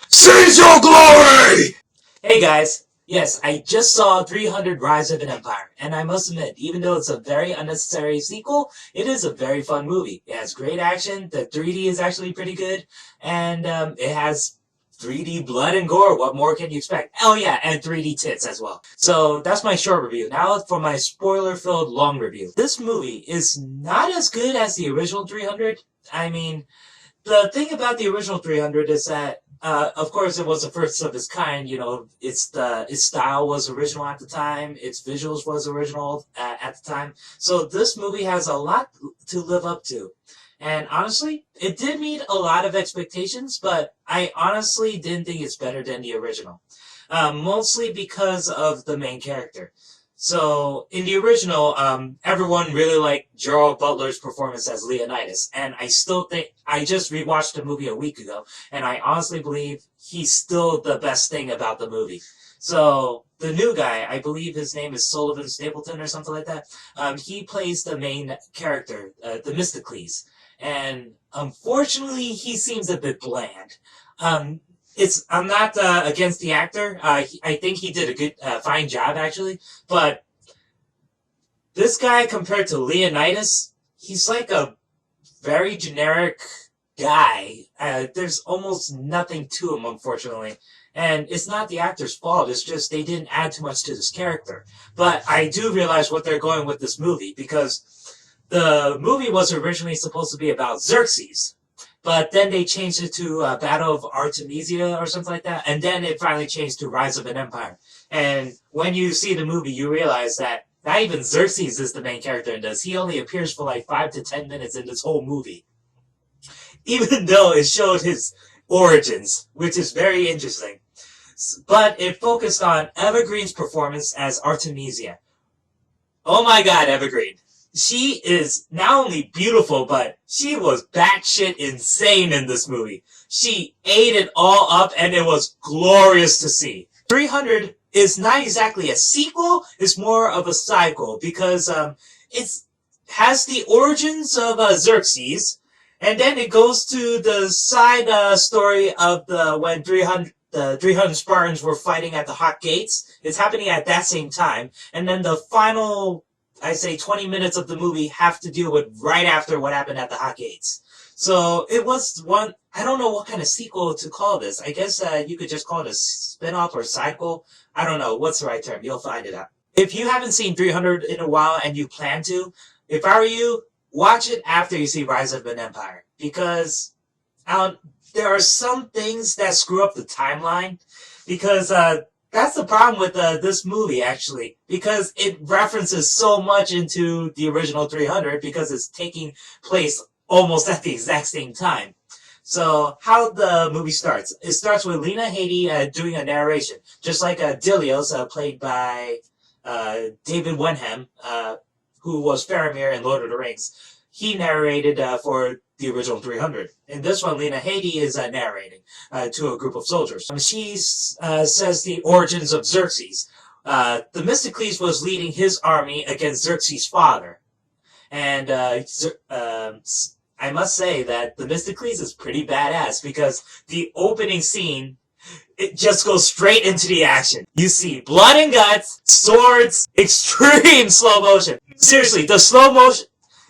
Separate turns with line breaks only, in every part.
Seize your glory!
Hey guys, yes, I just saw 300 Rise of an Empire, and I must admit, even though it's a very unnecessary sequel, it is a very fun movie. It has great action, the 3D is actually pretty good, and it has 3D blood and gore. What more can you expect? Oh yeah, and 3D tits as well. So that's my short review. Now for my spoiler-filled long review. This movie is not as good as the original 300. I mean, the thing about the original 300 is that, of course, it was the first of its kind. You know, its style was original at the time, its visuals was original at the time. So this movie has a lot to live up to. And honestly, it did meet a lot of expectations, but I honestly didn't think it's better than the original. Mostly because of the main character. So in the original, everyone really liked Gerald Butler's performance as Leonidas, and I still think I just rewatched the movie a week ago, and I honestly believe he's still the best thing about the movie. So the new guy, I believe his name is Sullivan Stapleton or something like that. He plays the main character, the Mysticles, and unfortunately, he seems a bit bland. I'm not against the actor. I think he did a good, fine job actually. But this guy, compared to Leonidas, he's like a very generic guy. There's almost nothing to him, unfortunately. And it's not the actor's fault. It's just they didn't add too much to this character. But I do realize what they're going with this movie because the movie was originally supposed to be about Xerxes, but then they changed it to Battle of Artemisia or something like that, and then it finally changed to Rise of an Empire. And when you see the movie, you realize that not even Xerxes is the main character in this. He only appears for like 5 to 10 minutes in this whole movie, even though it showed his origins, which is very interesting. But it focused on Evergreen's performance as Artemisia. Oh my god, Evergreen. She is not only beautiful, but she was batshit insane in this movie. She ate it all up, and it was glorious to see. 300 is not exactly a sequel, it's more of a cycle, because it has the origins of Xerxes, and then it goes to the side story of when 300 Spartans were fighting at the Hot Gates. It's happening at that same time, and then the final, I say 20 minutes of the movie have to deal with right after what happened at the Hot Gates. So it was one, I don't know what kind of sequel to call this. I guess you could just call it a spin-off or cycle. I don't know. What's the right term? You'll find it out. If you haven't seen 300 in a while and you plan to, if I were you, watch it after you see Rise of an Empire. Because there are some things that screw up the timeline. Because that's the problem with this movie, actually, because it references so much into the original 300 because it's taking place almost at the exact same time. So how the movie starts? It starts with Lena Headey doing a narration, just like Dilios, played by David Wenham, who was Faramir in Lord of the Rings. He narrated for the original 300. In this one, Lena Headey is narrating to a group of soldiers. She says the origins of Xerxes. The Mysticles was leading his army against Xerxes' father. And I must say that the Mysticles is pretty badass because the opening scene, it just goes straight into the action. You see blood and guts, swords, extreme slow motion. Seriously, the slow motion,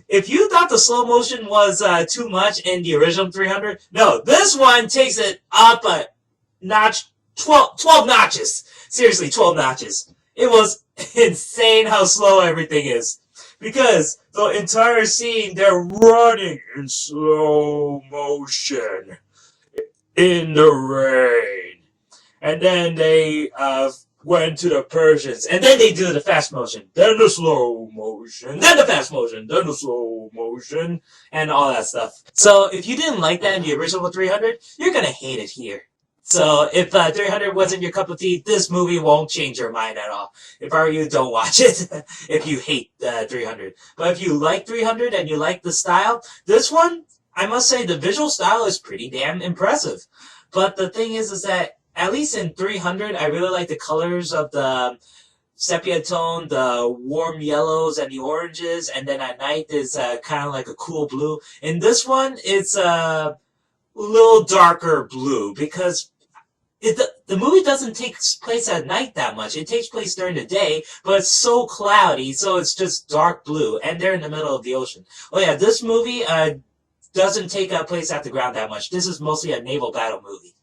if you thought the slow motion was too much in the original 300, no, this one takes it up a notch, 12 notches. Seriously, 12 notches. It was insane how slow everything is. Because the entire scene, they're running in slow motion in the rain. And then they went to the Persians, and then they do the fast motion, then the slow motion, then the fast motion, then the slow motion, and all that stuff. So if you didn't like that in the original 300, you're gonna hate it here. So if 300 wasn't your cup of tea, this movie won't change your mind at all. If I were you, don't watch it if you hate 300. But if you like 300 and you like the style, this one, I must say the visual style is pretty damn impressive. But the thing is that at least in 300, I really like the colors of the sepia tone, the warm yellows and the oranges, and then at night is kind of like a cool blue. In this one, it's a little darker blue because the movie doesn't take place at night that much. It takes place during the day, but it's so cloudy, so it's just dark blue, and they're in the middle of the ocean. Oh yeah, this movie doesn't take place at the ground that much. This is mostly a naval battle movie.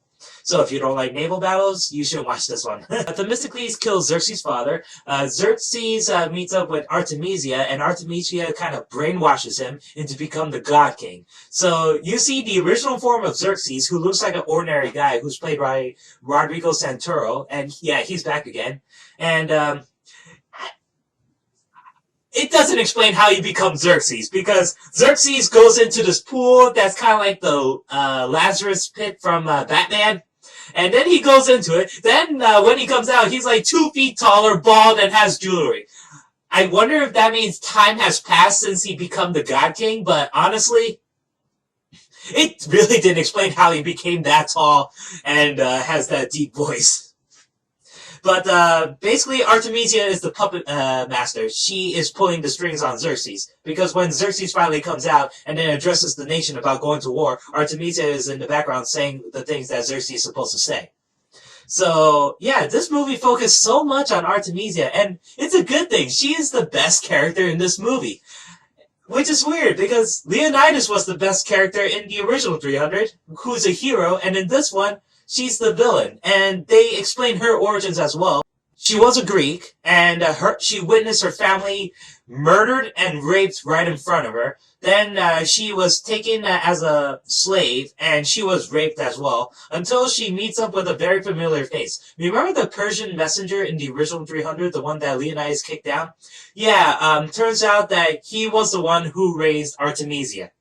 So if you don't like naval battles, you should watch this one. Themistocles kills Xerxes' father. Xerxes meets up with Artemisia, and Artemisia kind of brainwashes him into become the God King. So you see the original form of Xerxes, who looks like an ordinary guy, who's played by Rodrigo Santoro, and yeah, he's back again. And it doesn't explain how he becomes Xerxes, because Xerxes goes into this pool that's kind of like the Lazarus pit from Batman. And then he goes into it. Then when he comes out, he's like 2 feet taller, bald, and has jewelry. I wonder if that means time has passed since he become the God King, but honestly, it really didn't explain how he became that tall and has that deep voice. But basically, Artemisia is the puppet master. She is pulling the strings on Xerxes. Because when Xerxes finally comes out and then addresses the nation about going to war, Artemisia is in the background saying the things that Xerxes is supposed to say. So, yeah, this movie focused so much on Artemisia, and it's a good thing. She is the best character in this movie. Which is weird, because Leonidas was the best character in the original 300, who's a hero, and in this one, she's the villain, and they explain her origins as well. She was a Greek, and she witnessed her family murdered and raped right in front of her. Then she was taken as a slave, and she was raped as well, until she meets up with a very familiar face. Remember the Persian messenger in the original 300, the one that Leonidas kicked down? Yeah, turns out that he was the one who raised Artemisia.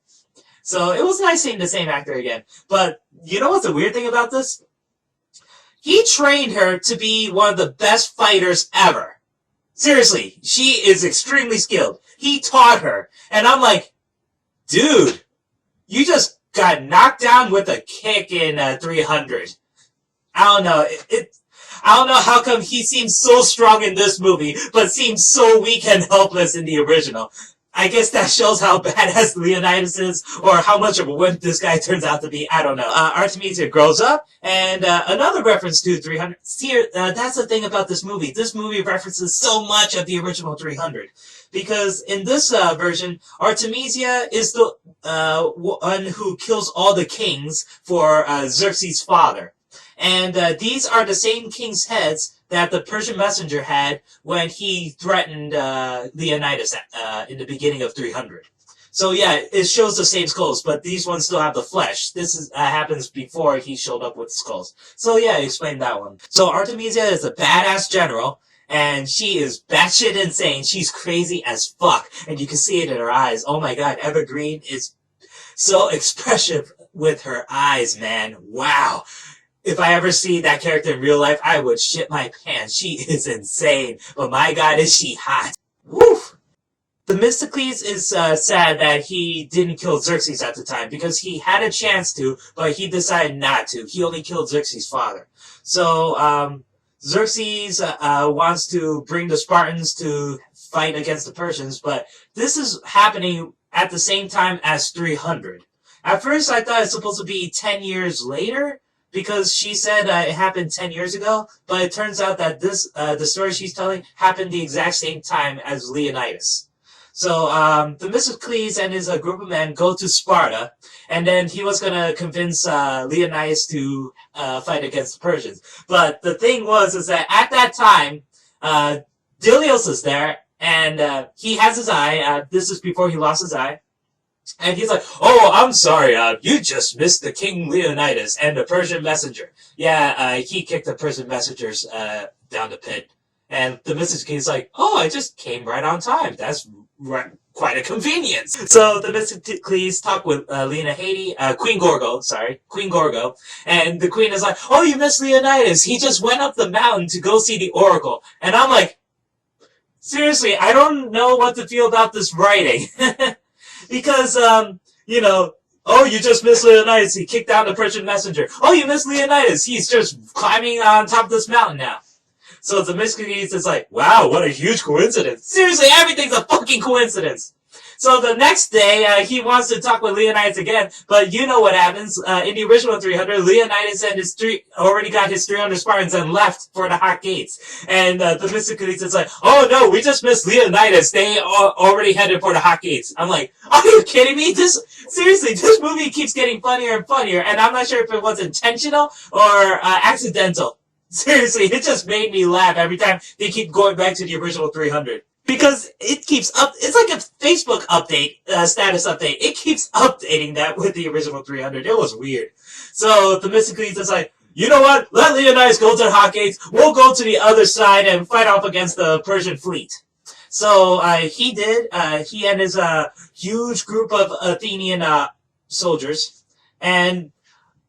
So it was nice seeing the same actor again. But you know what's the weird thing about this? He trained her to be one of the best fighters ever. Seriously, she is extremely skilled. He taught her. And I'm like, dude, you just got knocked down with a kick in 300. I don't know. I don't know how come he seems so strong in this movie, but seems so weak and helpless in the original. I guess that shows how badass Leonidas is, or how much of a wimp this guy turns out to be. I don't know. Artemisia grows up, and another reference to 300. Here, that's the thing about this movie. This movie references so much of the original 300. Because in this version, Artemisia is the one who kills all the kings for Xerxes' father. And these are the same king's heads that the Persian messenger had when he threatened Leonidas in the beginning of 300. So yeah, it shows the same skulls, but these ones still have the flesh. This happens before he showed up with skulls. So yeah, explain that one. So Artemisia is a badass general, and she is batshit insane. She's crazy as fuck, and you can see it in her eyes. Oh my god, Evergreen is so expressive with her eyes, man. Wow. If I ever see that character in real life, I would shit my pants. She is insane. But my god, is she hot. Woo! Themistocles is sad that he didn't kill Xerxes at the time, because he had a chance to, but he decided not to. He only killed Xerxes' father. So, Xerxes wants to bring the Spartans to fight against the Persians, but this is happening at the same time as 300. At first, I thought it's supposed to be 10 years later, because she said it happened 10 years ago, but it turns out that this the story she's telling happened the exact same time as Leonidas. So Themistocles and his group of men go to Sparta, and then he was going to convince Leonidas to fight against the Persians. But the thing is that at that time, Dilios is there, and he has his eye. This is before he lost his eye. And he's like, oh, I'm sorry, you just missed the King Leonidas and the Persian messenger. Yeah, he kicked the Persian messengers down the pit. And the Themistocles like, oh, I just came right on time. That's quite a convenience. So the Themistocles talk with Queen Gorgo. And the queen is like, oh, you missed Leonidas. He just went up the mountain to go see the oracle. And I'm like, seriously, I don't know what to feel about this writing. Because, you know, oh, you just missed Leonidas. He kicked down the Persian messenger. Oh, you missed Leonidas. He's just climbing on top of this mountain now. So Themistocles is like, wow, what a huge coincidence. Seriously, everything's a fucking coincidence. So the next day, he wants to talk with Leonidas again, but you know what happens. In the original 300, Leonidas and his already got his 300 Spartans and left for the Hot Gates. And Themistocles is like, oh no, we just missed Leonidas. They already headed for the Hot Gates. I'm like, are you kidding me? Seriously, this movie keeps getting funnier and funnier, and I'm not sure if it was intentional or accidental. Seriously, it just made me laugh every time they keep going back to the original 300. Because it keeps up, it's like a Facebook update, status update. It keeps updating that with the original 300. It was weird. So Themistocles is like, you know what? Let Leonidas go to the Hot Gates. We'll go to the other side and fight off against the Persian fleet. So he did. He and his huge group of Athenian soldiers. And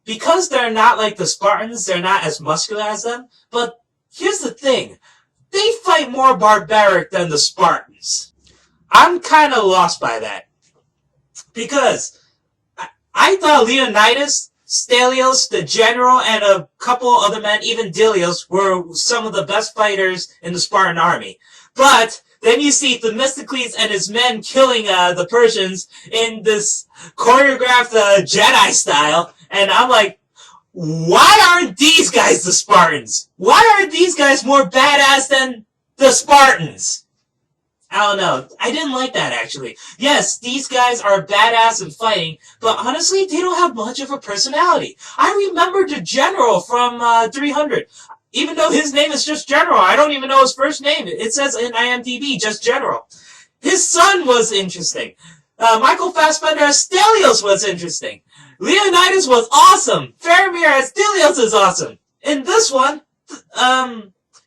because they're not like the Spartans, they're not as muscular as them. But here's the thing. They fight more barbaric than the Spartans. I'm kind of lost by that. Because I thought Leonidas, Stelios, the general, and a couple other men, even Dilios, were some of the best fighters in the Spartan army. But then you see Themistocles and his men killing the Persians in this choreographed Jedi style. And I'm like, why aren't these guys the Spartans? Why aren't these guys more badass than the Spartans? I don't know. I didn't like that, actually. Yes, these guys are badass in fighting, but honestly, they don't have much of a personality. I remember the general from 300. Even though his name is just General, I don't even know his first name. It says in IMDb, just General. His son was interesting. Michael Fassbender as Stelios was interesting. Leonidas was awesome. Faramir as Dilios is awesome. In this one,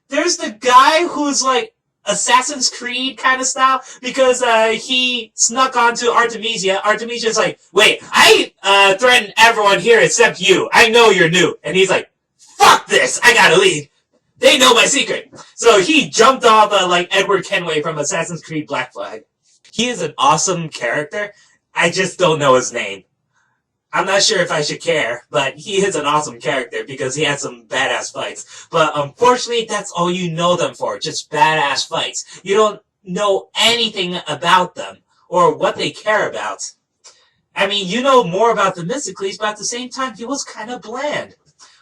there's the guy who's like Assassin's Creed kind of style because he snuck onto Artemisia. Artemisia's like, wait, I threaten everyone here except you. I know you're new. And he's like, fuck this. I gotta leave. They know my secret. So he jumped off like Edward Kenway from Assassin's Creed Black Flag. He is an awesome character. I just don't know his name. I'm not sure if I should care, but he is an awesome character because he had some badass fights. But unfortunately, that's all you know them for, just badass fights. You don't know anything about them or what they care about. I mean, you know more about Themistocles, but at the same time, he was kind of bland.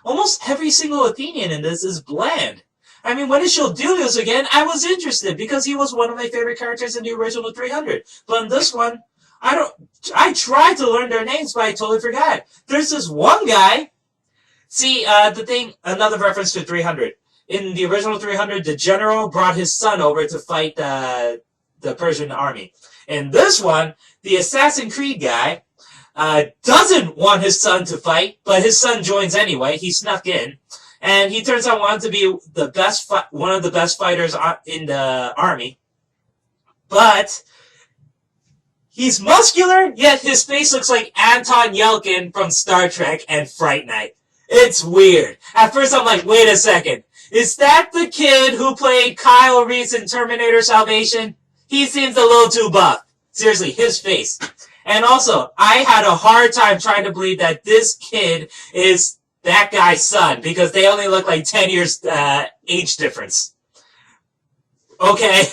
Almost every single Athenian in this is bland. I mean, when it showed Dilios again, I was interested because he was one of my favorite characters in the original 300. But in this one, I tried to learn their names, but I totally forgot. There's this one guy. See, another reference to 300. In the original 300, the general brought his son over to fight the Persian army. In this one, the Assassin's Creed guy doesn't want his son to fight, but his son joins anyway. He snuck in. And he turns out to be one of the best fighters in the army. But he's muscular, yet his face looks like Anton Yelchin from Star Trek and Fright Night. It's weird. At first I'm like, wait a second. Is that the kid who played Kyle Reese in Terminator Salvation? He seems a little too buff. Seriously, his face. And also, I had a hard time trying to believe that this kid is that guy's son, because they only look like 10 years age difference. Okay,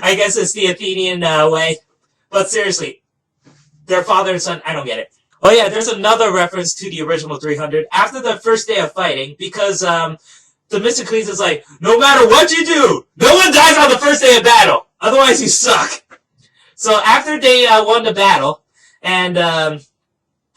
I guess it's the Athenian way. But seriously, their father and son, I don't get it. Oh yeah, there's another reference to the original 300. After the first day of fighting, because Themistocles is like, no matter what you do, no one dies on the first day of battle. Otherwise you suck. So after they won the battle, and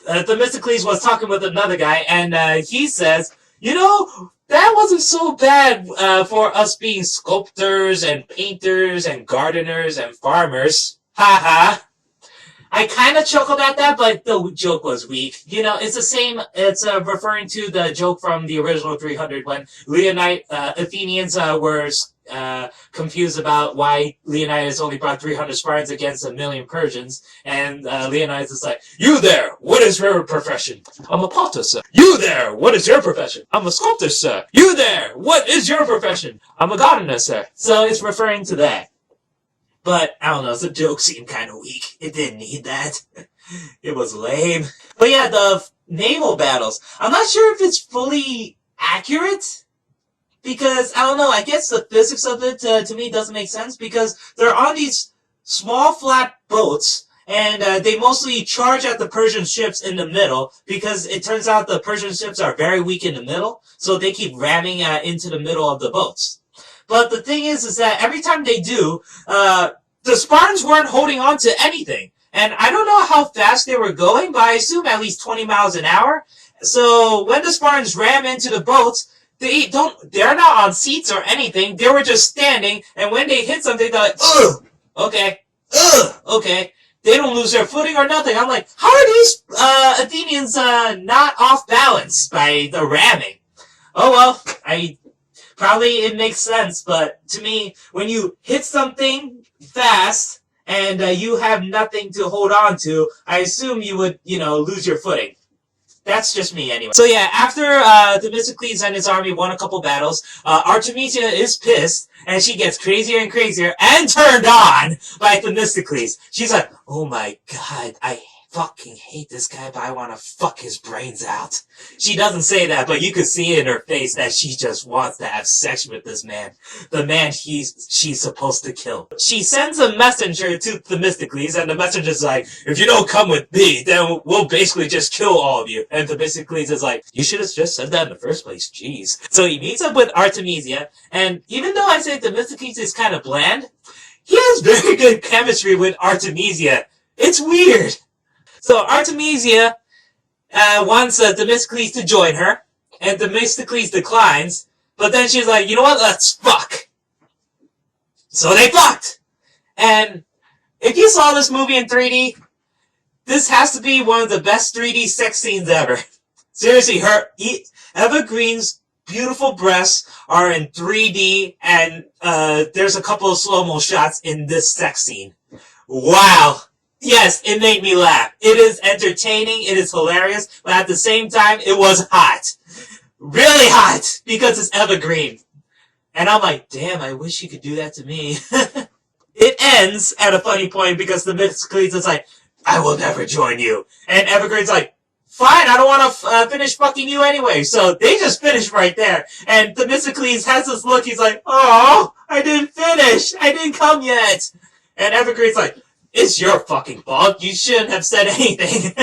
Themistocles was talking with another guy, and he says, you know, that wasn't so bad for us being sculptors and painters and gardeners and farmers. Ha ha. I kind of chuckled at that, but the joke was weak. You know, it's the same, it's referring to the joke from the original 300 when Athenians were confused about why Leonidas only brought 300 Spartans against 1,000,000 Persians. And Leonidas is like, you there, what is your profession? I'm a potter, sir. You there, what is your profession? I'm a sculptor, sir. You there, what is your profession? I'm a gardener, sir. So it's referring to that. But, I don't know, the joke seemed kind of weak. It didn't need that. It was lame. But yeah, the naval battles. I'm not sure if it's fully accurate. Because, I don't know, I guess the physics of it, to me, doesn't make sense. Because they're on these small, flat boats. and they mostly charge at the Persian ships in the middle because it turns out the Persian ships are very weak in the middle, so they keep ramming into the middle of the boats. But the thing is that every time they do, the Spartans weren't holding on to anything. And I don't know how fast they were going, but I assume at least 20 miles an hour. So when the Spartans ram into the boats, they're not on seats or anything. They were just standing, and when they hit something, they're like, ugh, okay, ugh, okay. They don't lose their footing or nothing. I'm like, how are these Athenians not off balance by the ramming? Oh well, probably it makes sense, but to me, when you hit something fast and you have nothing to hold on to, I assume you would, lose your footing. That's just me anyway. So yeah, after Themistocles and his army won a couple battles, Artemisia is pissed, and she gets crazier and crazier and turned on by Themistocles. She's like, oh my god, I fucking hate this guy, but I want to fuck his brains out. She doesn't say that, but you can see in her face that she just wants to have sex with this man. The man she's supposed to kill. She sends a messenger to Themistocles, and the messenger's like, if you don't come with me, then we'll basically just kill all of you. And Themistocles is like, you should have just said that in the first place, jeez. So he meets up with Artemisia, and even though I say Themistocles is kind of bland, he has very good chemistry with Artemisia. It's weird. So Artemisia wants Themistocles to join her, and Themistocles declines, but then she's like, you know what, let's fuck. So they fucked! And if you saw this movie in 3D, this has to be one of the best 3D sex scenes ever. Seriously, Eva Green's beautiful breasts are in 3D, and there's a couple of slow-mo shots in this sex scene. Wow! Yes, it made me laugh. It is entertaining, it is hilarious, but at the same time, it was hot. Really hot, because it's Eva Green. And I'm like, damn, I wish you could do that to me. It ends at a funny point because Themistocles is like, I will never join you. And Eva Green's like, fine, I don't want to finish fucking you anyway. So they just finish right there. And Themistocles has this look, he's like, oh, I didn't finish. I didn't come yet. And Eva Green's like, it's your fucking fault. You shouldn't have said anything.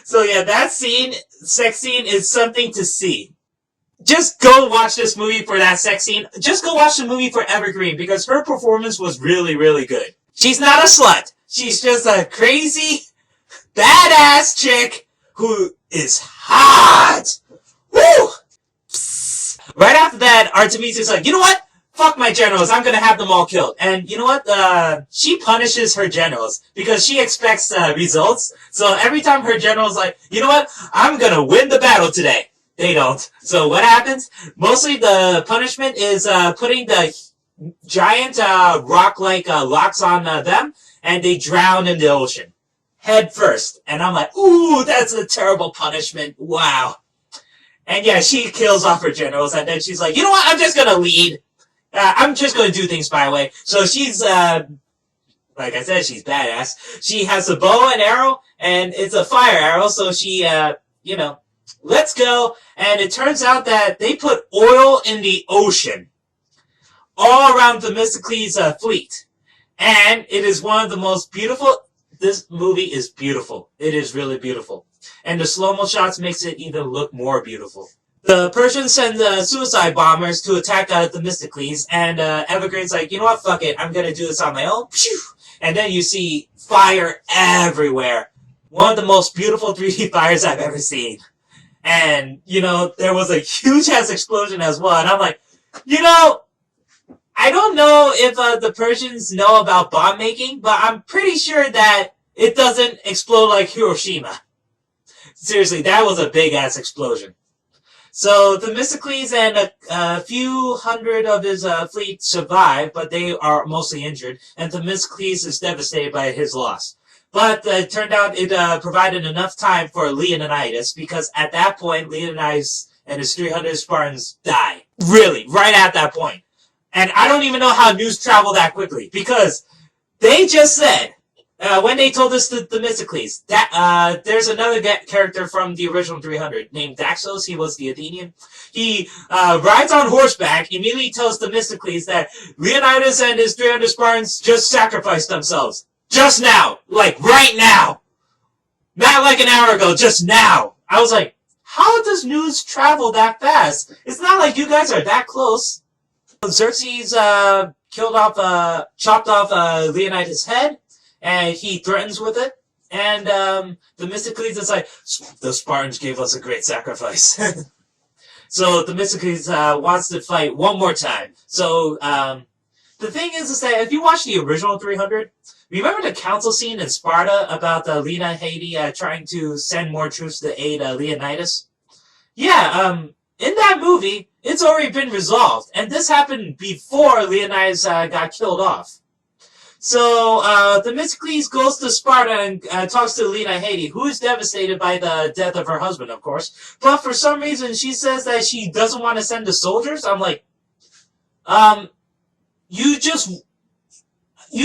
So yeah, that sex scene is something to see. Just go watch this movie for that sex scene. Just go watch the movie for Eva Green because her performance was really, really good. She's not a slut. She's just a crazy, badass chick who is hot. Woo! Psst. Right after that, Artemisia's like, you know what? Fuck my generals, I'm gonna have them all killed. And you know what? She punishes her generals because she expects results. So every time her general's like, you know what? I'm gonna win the battle today. They don't. So what happens? Mostly the punishment is putting the giant rock-like locks on them, and they drown in the ocean. Head first. And I'm like, ooh, that's a terrible punishment. Wow. And yeah, she kills off her generals, and then she's like, you know what? I'm just gonna lead. I'm just going to do things my way. So she's, like I said, she's badass. She has a bow and arrow, and it's a fire arrow, so she, let's go. And it turns out that they put oil in the ocean all around Themistocles' fleet. And it is one of the most beautiful. This movie is beautiful. It is really beautiful. And the slow-mo shots makes it even look more beautiful. The Persians send suicide bombers to attack Themistocles, and Eva Green's like, you know what, fuck it, I'm gonna do this on my own. And then you see fire everywhere. One of the most beautiful 3D fires I've ever seen. And, there was a huge-ass explosion as well, and I'm like, I don't know if the Persians know about bomb making, but I'm pretty sure that it doesn't explode like Hiroshima. Seriously, that was a big-ass explosion. So Themistocles and a few hundred of his fleet survive, but they are mostly injured, and Themistocles is devastated by his loss. But it turned out it provided enough time for Leonidas, because at that point, Leonidas and his 300 Spartans die. Really, right at that point. And I don't even know how news traveled that quickly, because they just said, when they told us to Themistocles, that there's another character from the original 300 named Daxos. He was the Athenian. He rides on horseback, immediately tells Themistocles that Leonidas and his 300 Spartans just sacrificed themselves. Just now. Like, right now. Not like an hour ago, just now. I was like, how does news travel that fast? It's not like you guys are that close. Xerxes chopped off Leonidas' head, and he threatens with it. And Themistocles is like, the Spartans gave us a great sacrifice. So Themistocles wants to fight one more time. So the thing is that if you watch the original 300, remember the council scene in Sparta about Leonidas trying to send more troops to aid Leonidas? Yeah, in that movie, it's already been resolved, and this happened before Leonidas got killed off. So Themistocles goes to Sparta and talks to Leonidas, who is devastated by the death of her husband, of course. But for some reason, she says that she doesn't want to send the soldiers. I'm like, you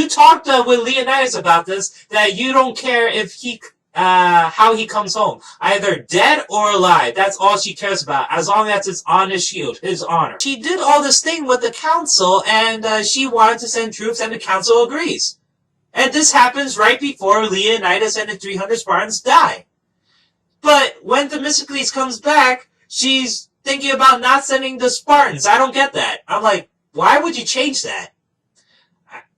talked with Leonidas about this, that you don't care if how he comes home. Either dead or alive. That's all she cares about, as long as it's on his shield, his honor. She did all this thing with the council, and she wanted to send troops, and the council agrees. And this happens right before Leonidas and the 300 Spartans die. But when Themistocles comes back, she's thinking about not sending the Spartans. I don't get that. I'm like, why would you change that?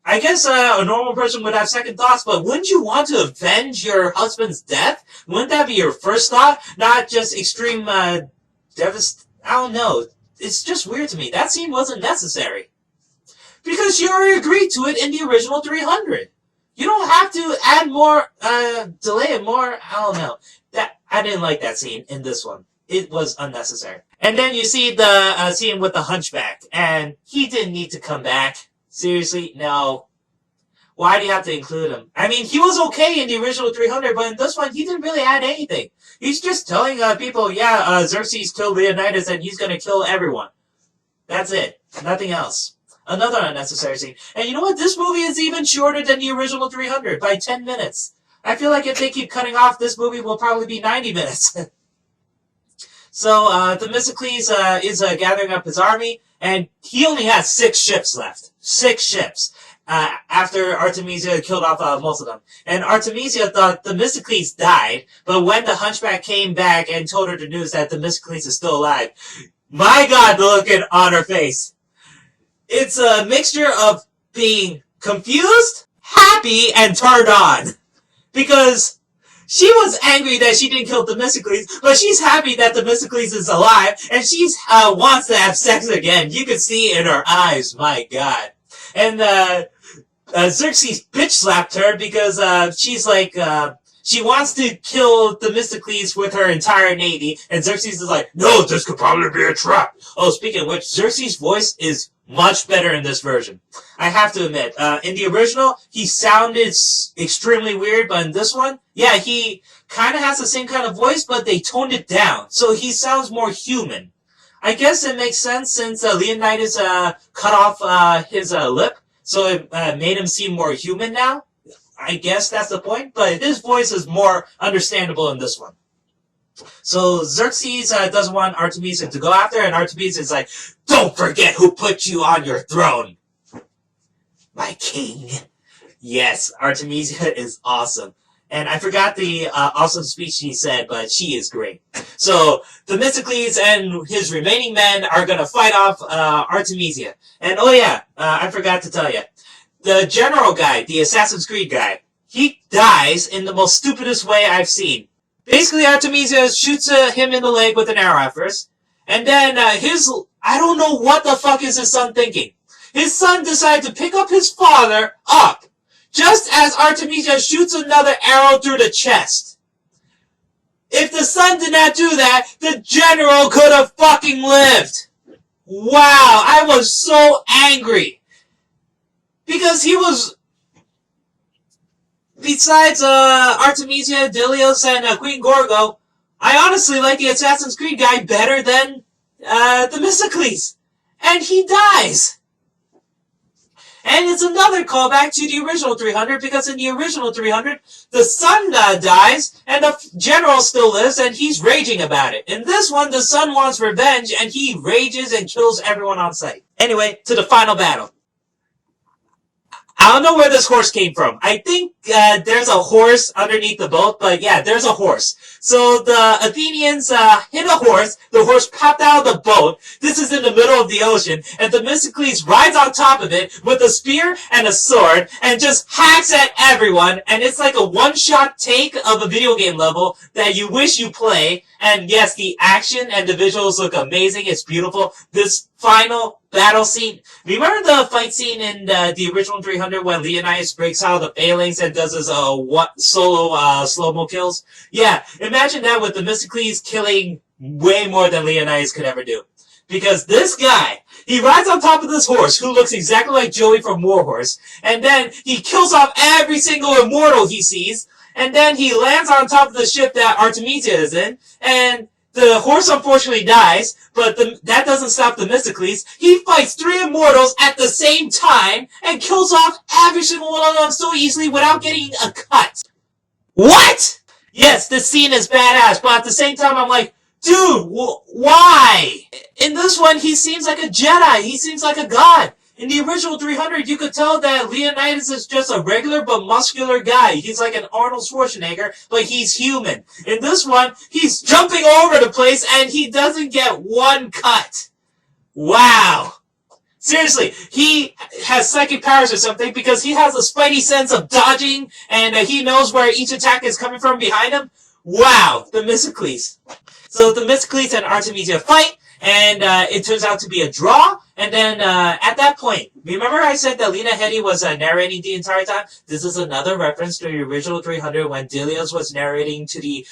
I guess a normal person would have second thoughts, but wouldn't you want to avenge your husband's death? Wouldn't that be your first thought? Not just extreme I don't know. It's just weird to me. That scene wasn't necessary. Because she already agreed to it in the original 300. You don't have to add more, delay it more. I don't know. I didn't like that scene in this one. It was unnecessary. And then you see the scene with the hunchback, and he didn't need to come back. Seriously? No. Why do you have to include him? I mean, he was okay in the original 300, but in this one, he didn't really add anything. He's just telling people, yeah, Xerxes killed Leonidas and he's gonna kill everyone. That's it. Nothing else. Another unnecessary scene. And you know what? This movie is even shorter than the original 300 by 10 minutes. I feel like if they keep cutting off, this movie will probably be 90 minutes. So, Themistocles is gathering up his army, and he only has 6 ships left. 6 ships. After Artemisia killed off most of them. And Artemisia thought Themistocles died, but when the hunchback came back and told her the news that Themistocles is still alive, my God, the look on her face. It's a mixture of being confused, happy, and turned on. Because she was angry that she didn't kill Themistocles, but she's happy that Themistocles is alive, and she wants to have sex again. You can see in her eyes, my God. And Xerxes bitch slapped her because she's like, she wants to kill Themistocles with her entire navy, and Xerxes is like, no, this could probably be a trap. Oh, speaking of which, Xerxes' voice is much better in this version. I have to admit, in the original, he sounded extremely weird, but in this one, yeah, he kind of has the same kind of voice, but they toned it down, so he sounds more human. I guess it makes sense since Leonidas cut off his lip, so it made him seem more human now. I guess that's the point, but his voice is more understandable in this one. So Xerxes doesn't want Artemisia to go after, and Artemisia is like, don't forget who put you on your throne. My king. Yes, Artemisia is awesome. And I forgot the awesome speech she said, but she is great. So Themistocles and his remaining men are going to fight off Artemisia. And oh yeah, I forgot to tell you. The general guy, the Assassin's Creed guy, he dies in the most stupidest way I've seen. Basically, Artemisia shoots him in the leg with an arrow at first. And then I don't know what the fuck is his son thinking. His son decided to pick up his father up, just as Artemisia shoots another arrow through the chest. If the son did not do that, the general could have fucking lived. Wow, I was so angry. Because he was... Besides Artemisia, Dilios, and Queen Gorgo, I honestly like the Assassin's Creed guy better than Themistocles. And he dies. And it's another callback to the original 300, because in the original 300, the son dies, and the general still lives, and he's raging about it. In this one, the son wants revenge, and he rages and kills everyone on sight. Anyway, to the final battle. I don't know where this horse came from. I think there's a horse underneath the boat, but yeah, there's a horse. So the Athenians hit a horse. The horse popped out of the boat. This is in the middle of the ocean, and Themistocles rides on top of it with a spear and a sword and just hacks at everyone. And it's like a one-shot take of a video game level that you wish you play. And yes, the action and the visuals look amazing. It's beautiful. This final battle scene. Remember the fight scene in the original 300 when Leonidas breaks out of the phalanx and does his solo slow-mo kills? Yeah, imagine that with Themistocles killing way more than Leonidas could ever do. Because this guy, he rides on top of this horse who looks exactly like Joey from Warhorse, and then he kills off every single immortal he sees, and then he lands on top of the ship that Artemisia is in, and the horse unfortunately dies, but that doesn't stop Themistocles. He fights 3 immortals at the same time and kills off every single one of them so easily without getting a cut. What? Yes, this scene is badass, but at the same time I'm like, dude, why? In this one, he seems like a Jedi. He seems like a god. In the original 300, you could tell that Leonidas is just a regular but muscular guy. He's like an Arnold Schwarzenegger, but he's human. In this one, he's jumping all over the place and he doesn't get one cut. Wow. Seriously, he has psychic powers or something because he has a spidey sense of dodging and he knows where each attack is coming from behind him. Wow, Themistocles. So Themistocles and Artemisia fight, and it turns out to be a draw. And then at that point, remember I said that Lena Headey was narrating the entire time? This is another reference to the original 300 when Dilios was narrating to the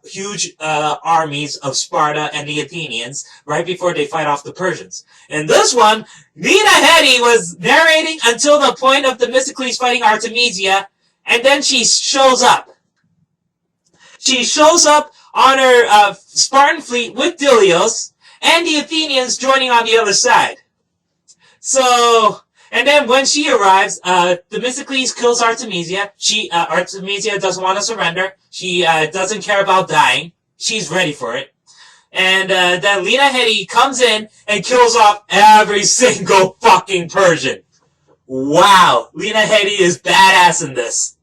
huge armies of Sparta and the Athenians right before they fight off the Persians. In this one, Lena Headey was narrating until the point of Themistocles fighting Artemisia, and then she shows up. She shows up on her Spartan fleet with Dilios, and the Athenians joining on the other side. So, and then when she arrives, Themistocles kills Artemisia. Artemisia doesn't want to surrender. She doesn't care about dying. She's ready for it. And then Lena Headey comes in and kills off every single fucking Persian. Wow, Lena Headey is badass in this.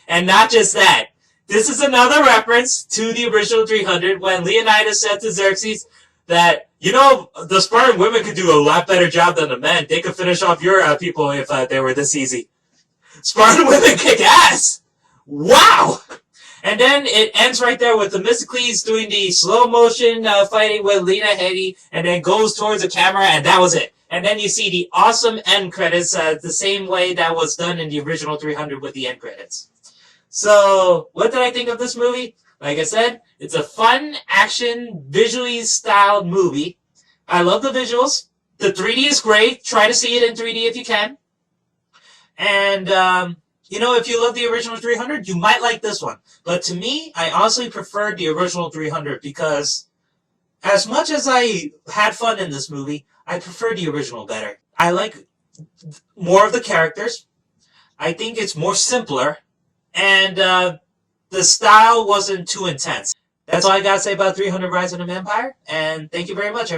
And not just that. This is another reference to the original 300 when Leonidas said to Xerxes that, you know, the Spartan women could do a lot better job than the men. They could finish off your people if they were this easy. Spartan women kick ass! Wow! And then it ends right there with Themistocles doing the slow motion fighting with Lena Headey and then goes towards the camera and that was it. And then you see the awesome end credits the same way that was done in the original 300 with the end credits. So, what did I think of this movie? Like I said, it's a fun, action, visually styled movie. I love the visuals. The 3D is great. Try to see it in 3D if you can. And, you know, if you love the original 300, you might like this one. But to me, I honestly preferred the original 300 because as much as I had fun in this movie, I prefer the original better. I like more of the characters. I think it's more simpler. And the style wasn't too intense. That's all I gotta say about 300 Rise of an Empire, and thank you very much.